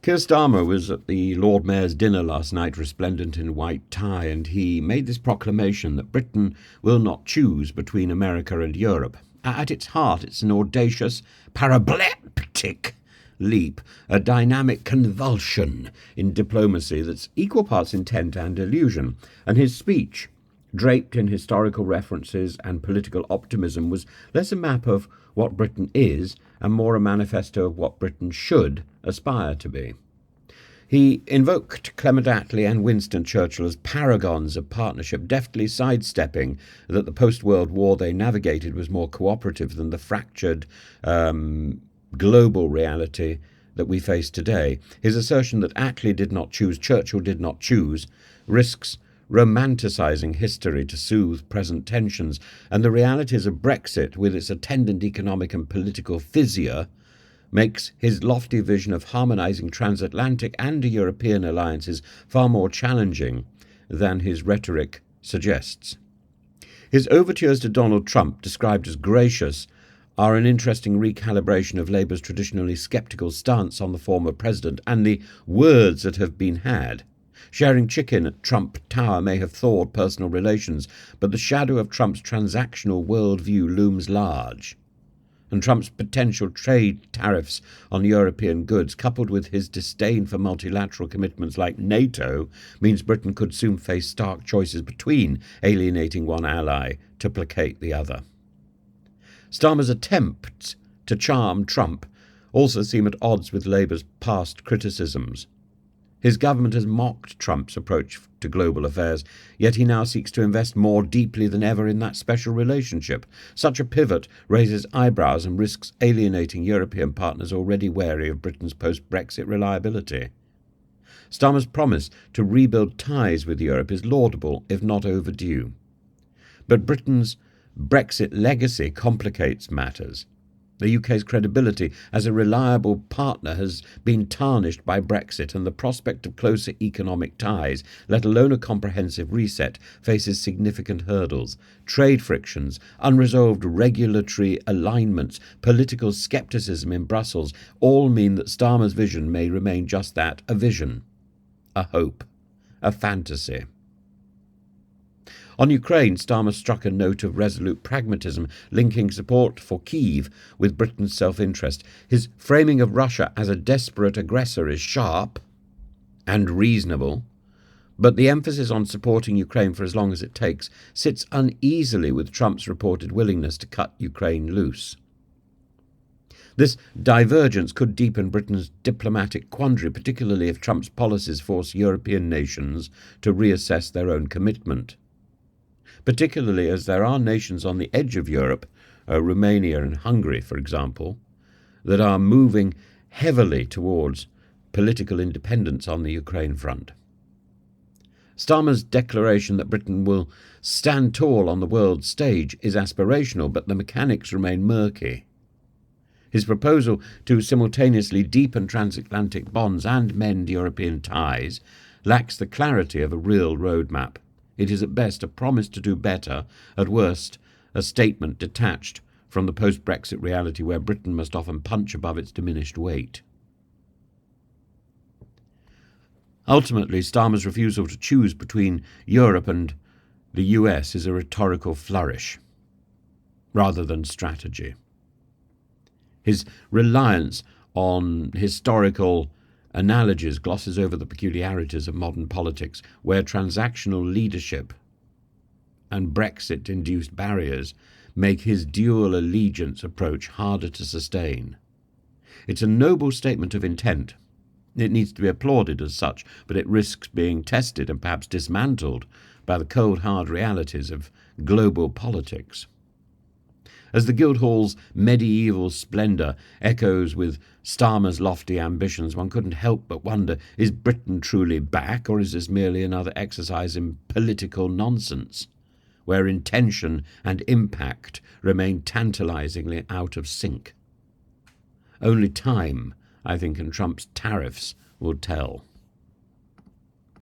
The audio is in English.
Keir Starmer was at the Lord Mayor's dinner last night, resplendent in white tie, and he made this proclamation that Britain will not choose between America and Europe. At its heart, it's an audacious, parabolic leap, a dynamic convulsion in diplomacy that's equal parts intent and illusion. And his speech, draped in historical references and political optimism, was less a map of what Britain is and more a manifesto of what Britain should aspire to be. He invoked Clement Attlee and Winston Churchill as paragons of partnership, deftly sidestepping that the post-World War they navigated was more cooperative than the fractured global reality that we face today. His assertion that Attlee did not choose, Churchill did not choose, risks romanticising history to soothe present tensions, and the realities of Brexit, with its attendant economic and political fissure, makes his lofty vision of harmonising transatlantic and European alliances far more challenging than his rhetoric suggests. His overtures to Donald Trump, described as gracious, are an interesting recalibration of Labour's traditionally sceptical stance on the former president and the words that have been had. Sharing chicken at Trump Tower may have thawed personal relations, but the shadow of Trump's transactional worldview looms large. And Trump's potential trade tariffs on European goods, coupled with his disdain for multilateral commitments like NATO, means Britain could soon face stark choices between alienating one ally to placate the other. Starmer's attempts to charm Trump also seem at odds with Labour's past criticisms. His government has mocked Trump's approach to global affairs, yet he now seeks to invest more deeply than ever in that special relationship. Such a pivot raises eyebrows and risks alienating European partners already wary of Britain's post-Brexit reliability. Starmer's promise to rebuild ties with Europe is laudable, if not overdue. But Britain's Brexit legacy complicates matters. The UK's credibility as a reliable partner has been tarnished by Brexit, and the prospect of closer economic ties, let alone a comprehensive reset, faces significant hurdles. Trade frictions, unresolved regulatory alignments, political scepticism in Brussels all mean that Starmer's vision may remain just that, a vision, a hope, a fantasy. On Ukraine, Starmer struck a note of resolute pragmatism, linking support for Kyiv with Britain's self-interest. His framing of Russia as a desperate aggressor is sharp and reasonable, but the emphasis on supporting Ukraine for as long as it takes sits uneasily with Trump's reported willingness to cut Ukraine loose. This divergence could deepen Britain's diplomatic quandary, particularly if Trump's policies force European nations to reassess their own commitment. Particularly as there are nations on the edge of Europe, Romania and Hungary, for example, that are moving heavily towards political independence on the Ukraine front. Starmer's declaration that Britain will stand tall on the world stage is aspirational, but the mechanics remain murky. His proposal to simultaneously deepen transatlantic bonds and mend European ties lacks the clarity of a real roadmap. It is at best a promise to do better, at worst a statement detached from the post-Brexit reality where Britain must often punch above its diminished weight. Ultimately, Starmer's refusal to choose between Europe and the US is a rhetorical flourish, rather than strategy. His reliance on historical analogies glosses over the peculiarities of modern politics, where transactional leadership and Brexit-induced barriers make his dual allegiance approach harder to sustain. It's a noble statement of intent. It needs to be applauded as such, but it risks being tested and perhaps dismantled by the cold, hard realities of global politics. As the Guildhall's medieval splendour echoes with Starmer's lofty ambitions, one couldn't help but wonder, is Britain truly back, or is this merely another exercise in political nonsense, where intention and impact remain tantalisingly out of sync? Only time, I think, and Trump's tariffs will tell.